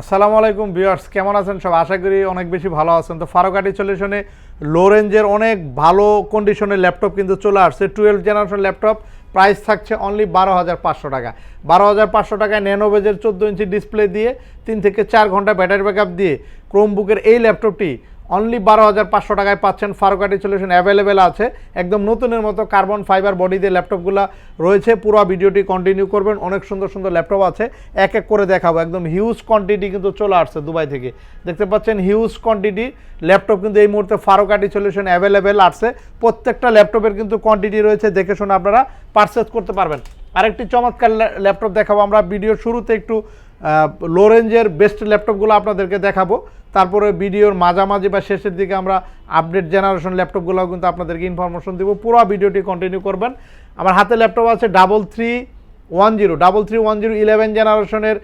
আসসালামু আলাইকুম ভিউয়ার্স, কেমন আছেন সব? আশা করি অনেক বেশি ভালো আছেন। তো ফারুক আইটি সলিউশনে লো রেঞ্জের অনেক ভালো কন্ডিশনের ল্যাপটপ কিন্তু চলে আসছে। 12 জেনারেশন ল্যাপটপ, প্রাইস থাকছে অনলি 12,500 টাকা। 12,500 টাকায় ন্যানো বেজের 14 ইঞ্চি ডিসপ্লে দিয়ে 3 থেকে 4 ঘন্টা ব্যাটারি ব্যাকআপ দিয়ে ক্রোমবুকের এই ল্যাপটপটি অনলি 12,500 টাকায় পাচ্ছেন। ফারুক আইটি সলিউশন অ্যাভেলেবেল আছে, একদম নতুনের মতো কার্বন ফাইবার বডি দিয়ে ল্যাপটপগুলো রয়েছে। পুরো ভিডিওটি কন্টিনিউ করবেন, অনেক সুন্দর সুন্দর ল্যাপটপ আছে, এক এক করে দেখাবো। একদম হিউজ কোয়ান্টিটি কিন্তু চলে আসছে দুবাই থেকে, দেখতে পাচ্ছেন হিউজ কোয়ান্টিটি ল্যাপটপ কিন্তু এই মুহূর্তে ফারুক আইটি সলিউশন অ্যাভেলেবেল আসছে। প্রত্যেকটা ল্যাপটপের কিন্তু কোয়ান্টিটি রয়েছে, দেখে শুনে আপনারা পারচেজ করতে পারবেন। আরেকটি চমৎকার ল্যাপটপ দেখাবো আমরা ভিডিওর শুরুতে। একটু লো রেঞ্জের বেস্ট ল্যাপটপগুলো আপনাদেরকে দেখাবো, তারপরে ভিডিওর মাঝামাঝি বা শেষের দিকে আমরা আপডেট জেনারেশন ল্যাপটপগুলো কিন্তু আপনাদেরকে ইনফরমেশন দেবো। পুরো ভিডিওটি কন্টিনিউ করবেন। আমার হাতে ল্যাপটপ আছে 3310 11 জেনারেশনের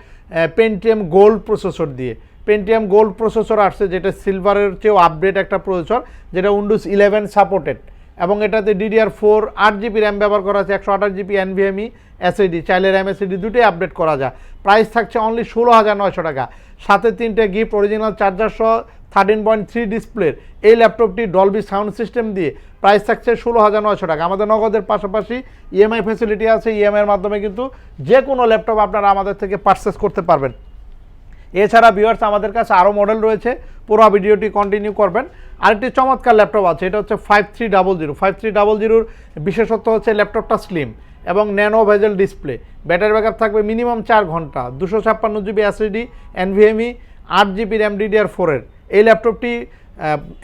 পেন্টিয়াম গোল্ড প্রসেসর দিয়ে। পেন্টিয়াম গোল্ড প্রসেসর আসছে, যেটা সিলভারের চেয়েও আপডেট একটা প্রসেসর, যেটা উইন্ডোজ 11 সাপোর্টেড, এবং এটাতে DDR4 8GB র্যাম ব্যবহার করা আছে, 128GB NVMe SSD, চাইলে র্যাম SSD দুটোই আপডেট করা যায়। প্রাইস থাকছে অনলি 16,900 টাকা। সাথে 3টে গিফট, অরিজিনাল চার্জার সহ 13.3 ডিসপ্লের এই ল্যাপটপটি ডলবি সাউন্ড সিস্টেম দিয়ে প্রাইস থাকছে 16,900 টাকা। আমাদের নগদের পাশাপাশি EMI ফ্যাসিলিটি আছে, EMIয়ের মাধ্যমে কিন্তু যে কোনো ল্যাপটপ আপনারা আমাদের থেকে পারচেস করতে পারবেন। এছাড়া ভিউয়ার্স আমাদের কাছে আরও মডেল রয়েছে, পুরো ভিডিওটি কন্টিনিউ করবেন। আরেকটি চমৎকার ল্যাপটপ আছে, এটা হচ্ছে 5300 বিশেষত্ব হচ্ছে ল্যাপটপটা স্লিম এবং nano bezel display, battery backup থাকবে মিনিমাম 4 ঘন্টা, 256GB SSD, NVMe, 8GB RAM DDR4 এর এই ল্যাপটপটি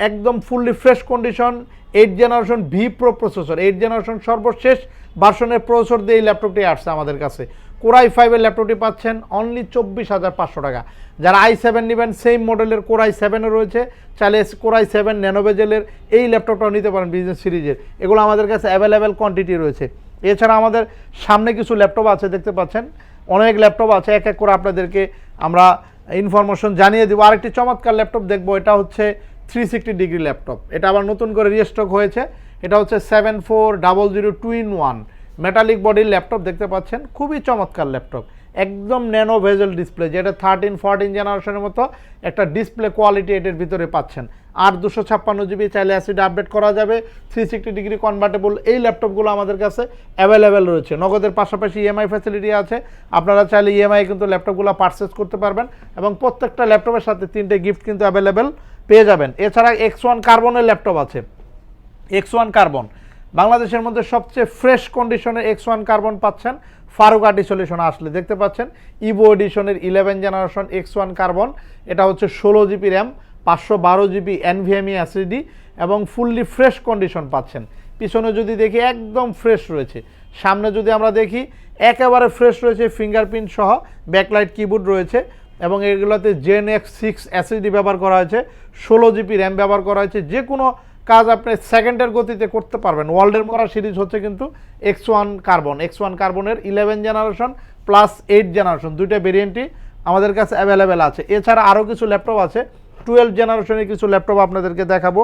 একদম fully fresh condition, 8 generation V pro processor, 8 generation সর্বশেষ ভার্সনের প্রসেসর দিয়ে এই ল্যাপটপটি আসছে আমাদের কাছে। কোরাই 5 ল্যাপটপটি পাচ্ছেন অনলি 24,500 টাকা। যারা i7 নেবেন, সেম মডেলের কোরাই 7 রয়েছে, চাইলে কোরাই 7 ন্যানো বেজেলের এই ল্যাপটপটাও নিতে পারেন বিজনেস সিরিজের। এগুলো আমাদের কাছে অ্যাভেলেবেল কোয়ান্টিটি রয়েছে। এছাড়া আমাদের সামনে কিছু ল্যাপটপ আছে, দেখতে পাচ্ছেন অনেক ল্যাপটপ আছে, এক এক করে আপনাদেরকে আমরা ইনফরমেশন জানিয়ে দেবো। আরেকটি চমৎকার ল্যাপটপ দেখবো, এটা হচ্ছে 360 ডিগ্রি ল্যাপটপ, এটা আবার নতুন করে রিস্টক হয়েছে। এটা হচ্ছে 7400 2-in-1 মেটালিক বডির ল্যাপটপ, দেখতে পাচ্ছেন খুবই চমৎকার ল্যাপটপ, একদম ন্যানো ভেজেল ডিসপ্লে, যেটা 13-14 জেনারেশনের মতো একটা ডিসপ্লে কোয়ালিটি এটার ভিতরে পাচ্ছেন। আর 256GB চাইলে SSD আপডেট করা যাবে, 360 ডিগ্রি কনভার্টেবল এই ল্যাপটপগুলো আমাদের কাছে অ্যাভেলেবেল রয়েছে। নগদের পাশাপাশি EMI ফ্যাসিলিটি আছে, আপনারা চাইলে EMI কিন্তু ল্যাপটপগুলো পারচেস করতে পারবেন, এবং প্রত্যেকটা ল্যাপটপের সাথে 3টে গিফট কিন্তু অ্যাভেলেবেল পেয়ে যাবেন। এছাড়া X1 কার্বনের ল্যাপটপ আছে, X1 কার্বন বাংলাদেশের মধ্যে সবচেয়ে ফ্রেশ কন্ডিশনের X1 কার্বন পাচ্ছেন ফারুক আইটি সলিউশন আসলে। দেখতে পাচ্ছেন ইভো এডিশনের 11 জেনারেশন X1 কার্বন, এটা হচ্ছে 16GB RAM, 512GB NVMe SSD, এবং ফুললি ফ্রেশ কন্ডিশন পাচ্ছেন। পিছনে যদি দেখি একদম ফ্রেশ রয়েছে, সামনে যদি আমরা দেখি একেবারে ফ্রেশ রয়েছে, ফিঙ্গারপ্রিন্ট সহ ব্যাকলাইট কিবোর্ড রয়েছে, এবং এগুলোতে Gen X6 SSD ব্যবহার করা হয়েছে, 16GB র্যাম ব্যবহার করা হয়েছে। যে কোনো কাজ আপনি সেকেন্ডের গতিতে করতে পারবেন। ওয়ার্ল্ডের করা সিরিজ হচ্ছে কিন্তু X1 কার্বন, X1 কার্বনের 11 জেনারেশন প্লাস 8 জেনারেশন, দুইটা ভেরিয়েন্টই আমাদের কাছে অ্যাভেলেবেল আছে। এছাড়া আরও কিছু ল্যাপটপ আছে, 12 জেনারেশনের কিছু ল্যাপটপ আপনাদেরকে দেখাবো,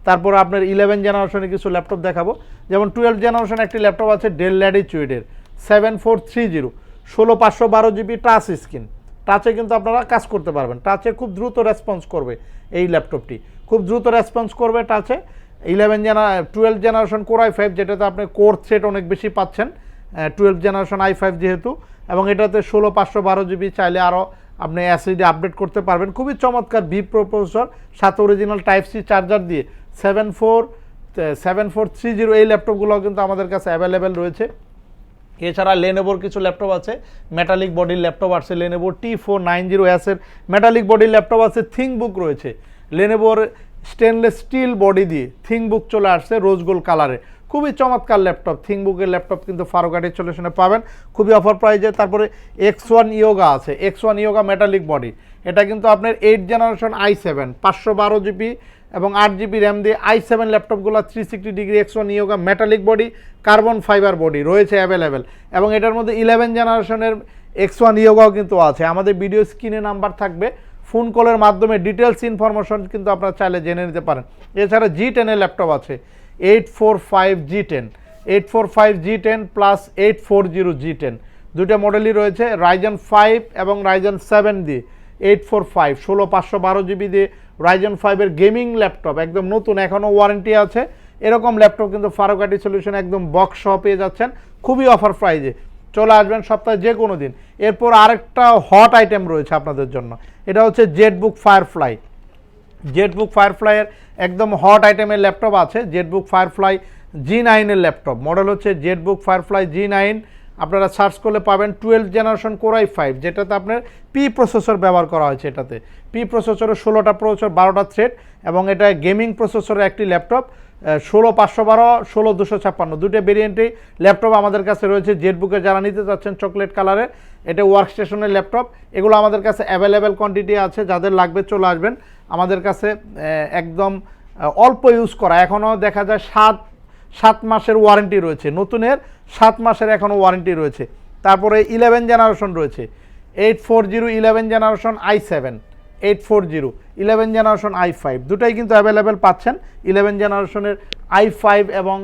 তারপর আপনার 11 জেনারেশনের কিছু ল্যাপটপ দেখাবো। যেমন 12 জেনারেশন একটি ল্যাপটপ আছে ডেল ল্যাটিটিউডের 7430, 16512GB টাচ স্ক্রিন, টাচে কিন্তু আপনারা কাজ করতে পারবেন, টাচে খুব দ্রুত রেসপন্স করবে এই ল্যাপটপটি, খুব দ্রুত রেসপন্স করবে টাচে। 12 জেনারেশন কোরাই 5, যেটাতে আপনি কোর থ্রেড অনেক বেশি পাচ্ছেন, 12 জেনারেশন i5 যেহেতু, এবং এটাতে 16512GB চাইলে আরও আপনি SSD আপডেট করতে পারবেন। খুবই চমৎকার ভি প্রো প্রসেসর, সাথে অরিজিনাল Type-C চার্জার দিয়ে 7430 এই ল্যাপটপগুলো কিন্তু আমাদের কাছে অ্যাভেলেবেল রয়েছে। এছাড়া লেনোভোর কিছু ল্যাপটপ আছে, মেটালিক বডির ল্যাপটপ আছে, লেনোভো T490S এর মেটালিক বডির ল্যাপটপ আছে, থিংকবুক রয়েছে, লেনোভোর স্টেনলেস স্টিল বডি দিয়ে থিংকবুক চলে আসছে রোজ গোল্ড কালারে, খুবই চমৎকার ল্যাপটপ। থিংকবুকের ল্যাপটপ কিন্তু ফারুক আইটি সলিউশনে পাবেন খুবই অফার প্রাইজে। তারপরে X1 ইয়োগা আছে, X1 ইয়োগা মেটালিক বডি, এটা কিন্তু আপনার 8 জেনারেশন i7 512GB এবং 8GB র্যাম দিয়ে i7 ল্যাপটপগুলো 360 degree X1 yoga metallic body carbon fibre body রয়েছে অ্যাভেলেবেল, এবং এটার মধ্যে 11 জেনারেশনের X1 ইয়োগাও কিন্তু আছে। আমাদের ভিডিও স্ক্রিনে নাম্বার থাকবে, ফোন কলের মাধ্যমে ডিটেলস ইনফরমেশন কিন্তু আপনারা চাইলে জেনে নিতে পারেন। এছাড়া G10 এর ল্যাপটপ আছে, 845G10 প্লাস 840G10, দুটো মডেলই রয়েছে, Ryzen 5 এবং Ryzen 7 দিয়ে 845 16512 জিবি দিয়ে Ryzen 5 এর গেমিং ল্যাপটপ একদম নতুন, এখনও ওয়ারেন্টি আছে। এরকম ল্যাপটপ কিন্তু ফারুক আইটি সলিউশন একদম বক্স সহ পেয়ে যাচ্ছেন খুবই অফার প্রাইজে। চলে আসবেন সপ্তাহে যে কোনো দিন। এরপর আরেকটা হট আইটেম রয়েছে আপনাদের জন্য, এটা হচ্ছে জেটবুক ফায়ারফ্লাই। জেটবুক ফায়ারফ্লাইয়ের একদম হট আইটেমের ল্যাপটপ আছে, জেটবুক ফায়ারফ্লাই G9 এর ল্যাপটপ, মডেল হচ্ছে জেটবুক ফায়ারফ্লাই G9। আপনারা সার্চ করলে পাবেন 12 জেনারেশন Core i5, যেটাতে আপনার পি প্রসেসর ব্যবহার করা হয়েছে। এটাতে পি প্রসেসরের 16টা প্রসেসর 12টা থ্রেড, এবং এটা গেমিং প্রসেসরের একটি ল্যাপটপ। 16512 16256 দুটো ভেরিয়েন্টেই ল্যাপটপ আমাদের কাছে রয়েছে। জেটবুকে যারা নিতে চাচ্ছেন চকলেট কালারের, এটা ওয়ার্কস্টেশনের ল্যাপটপ, এগুলো আমাদের কাছে অ্যাভেলেবেল কোয়ান্টিটি আছে। যাদের লাগবে চলে আসবেন আমাদের কাছে। একদম অল্প ইউজ করা, এখনও দেখা যায় 7 মাসের ওয়ারেন্টি রয়েছে, নতুনের 7 মাসের এখনও ওয়ারেন্টি রয়েছে। তারপরে 11 জেনারেশন রয়েছে, 840 11 জেনারেশন i7, 840 11 জেনারেশন i5, দুটাই কিন্তু অ্যাভেলেবেল পাচ্ছেন। 11 জেনারেশনের i5 এবং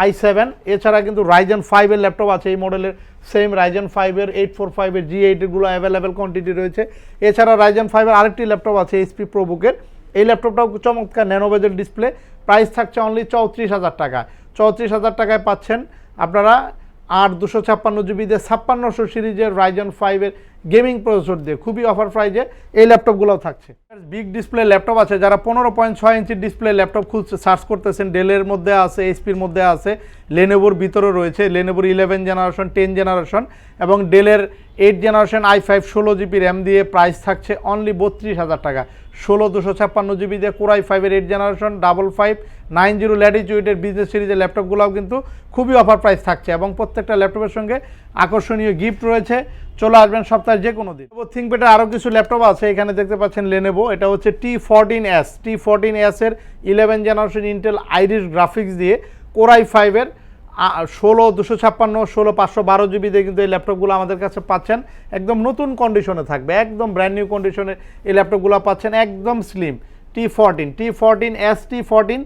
i7। এছাড়া কিন্তু Ryzen 5 এর ল্যাপটপ আছে এই মডেলের, সেম Ryzen 5 এর 845 এর G8 এগুলো অ্যাভেলেবেল কোয়ান্টিটি রয়েছে। এছাড়া Ryzen 5 এর আরেকটি ল্যাপটপ আছে HP ProBook-এর, এই ল্যাপটপটাও চমৎকার ন্যানো বেজেল ডিসপ্লে, প্রাইস থাকছে অনলি 34,000 টাকা। 34,000 টাকায় পাচ্ছেন আপনারা 8 256 জিবি দিয়ে 5600 সিরিজের Ryzen 5 এর গেমিং প্রসেসর দিয়ে খুবই অফার প্রাইজে এই ল্যাপটপগুলোও থাকছে। বিগ ডিসপ্লে ল্যাপটপ আছে, যারা 15.6 ইঞ্চি ডিসপ্লে ল্যাপটপ খুঁজছে সার্চ করতেছেন, ডেলের মধ্যে আছে, এইচপির মধ্যে আছে, লেনোভোর ভিতরে রয়েছে, লেনোভোর 11 জেনারেশন 10 জেনারেশন এবং ডেলের 8 জেনারেশন i5 16 জিবি র্যাম দিয়ে প্রাইস থাকছে অনলি 32,000 টাকা। 16 256 জিবি দিয়ে Core i5 এর 8 জেনারেশন 5590 ল্যাটিটিউডের বিজনেস সিরিজের ল্যাপটপগুলোও কিন্তু খুবই অফার প্রাইস থাকছে, এবং প্রত্যেকটা ল্যাপটপের সঙ্গে আকর্ষণীয় গিফট রয়েছে। চলে আসবেন সপ্তাহে যে কোনো দিন। থিংকপ্যাডের আরও কিছু ল্যাপটপ আছে, এখানে দেখতে পাচ্ছেন লেনোভো, এটা হচ্ছে T14s, T14s এর 11 জেনারেশন ইন্টেল আইরিস গ্রাফিক্স দিয়ে Core i5 এর 16 256 16512 জিবি দিয়ে কিন্তু এই ল্যাপটপগুলো আমাদের কাছে পাচ্ছেন। একদম নতুন কন্ডিশনে থাকবে, একদম ব্র্যান্ড নিউ কন্ডিশনে এই ল্যাপটপগুলো পাচ্ছেন, একদম slim. T14s T14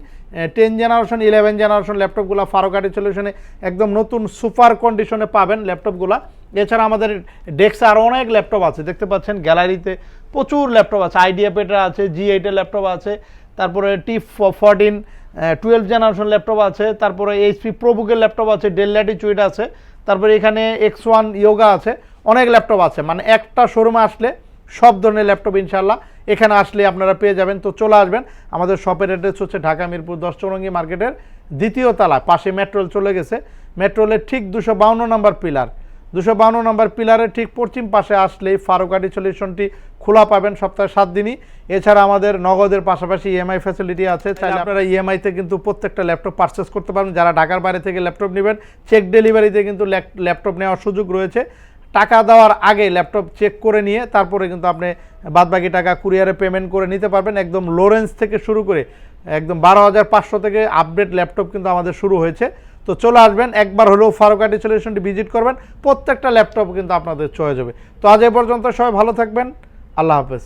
10 generation 11 generation ল্যাপটপগুলো ফারুক আইটি সলিউশনে একদম নতুন সুপার কন্ডিশনে পাবেন ল্যাপটপগুলো। এছাড়া আমাদের ডেস্কে আরও অনেক ল্যাপটপ আছে, দেখতে পাচ্ছেন গ্যালারিতে প্রচুর ল্যাপটপ আছে, আইডিয়া পেটার আছে, G8 এর ল্যাপটপ আছে, তারপরে T14 12 জেনারেশন ল্যাপটপ আছে, তারপরে HP ProBook-এর ল্যাপটপ আছে, ডেল ল্যাটিটিউড আছে, তারপরে এখানে X1 ইয়োগা আছে, অনেক ল্যাপটপ আছে। মানে একটা শোরুমে আসলে সব ধরনের ল্যাপটপ ইনশাল্লাহ এখানে আসলে আপনারা পেয়ে যাবেন। তো চলে আসবেন, আমাদের শপের অ্যাড্রেস হচ্ছে ঢাকা মিরপুর 10 চৌরঙ্গি মার্কেটের 2য় তলা, পাশে মেট্রোল চলে গেছে, মেট্রোলের ঠিক 252 নম্বর পিলার, 252 নম্বর পিলারের ঠিক পশ্চিম পাশে আসলেই ফারুক আইটি সলিউশনটি খোলা পাবেন সপ্তাহে 7 দিনই। এছাড়া আমাদের নগদের পাশাপাশি ইএমআই ফ্যাসিলিটি আছে, চাইলে আপনারা ইএমআইতে কিন্তু প্রত্যেকটা ল্যাপটপ পারচেস করতে পারেন। যারা ঢাকার বাইরে থেকে ল্যাপটপ নেবেন, চেক ডেলিভারিতে কিন্তু ল্যাপটপ নেওয়ার সুযোগ রয়েছে। টাকা দেওয়ার আগে ল্যাপটপ চেক করে নিয়ে তারপরে কিন্তু আপনি বাদবাকি টাকা কুরিয়ারে পেমেন্ট করে নিতে পারবেন। একদম লো রেঞ্জ থেকে শুরু করে একদম 12,500 থেকে আপডেট ল্যাপটপ কিন্তু আমাদের শুরু হয়েছে। তো চলে আসবেন, একবার হলেও ফারুক আইটি সলিউশনটি ভিজিট করবেন, প্রত্যেকটা ল্যাপটপ কিন্তু আপনাদের চয়েস হবে। তো আজ এ পর্যন্ত, সবাই ভালো থাকবেন, আল্লাহ হাফেজ।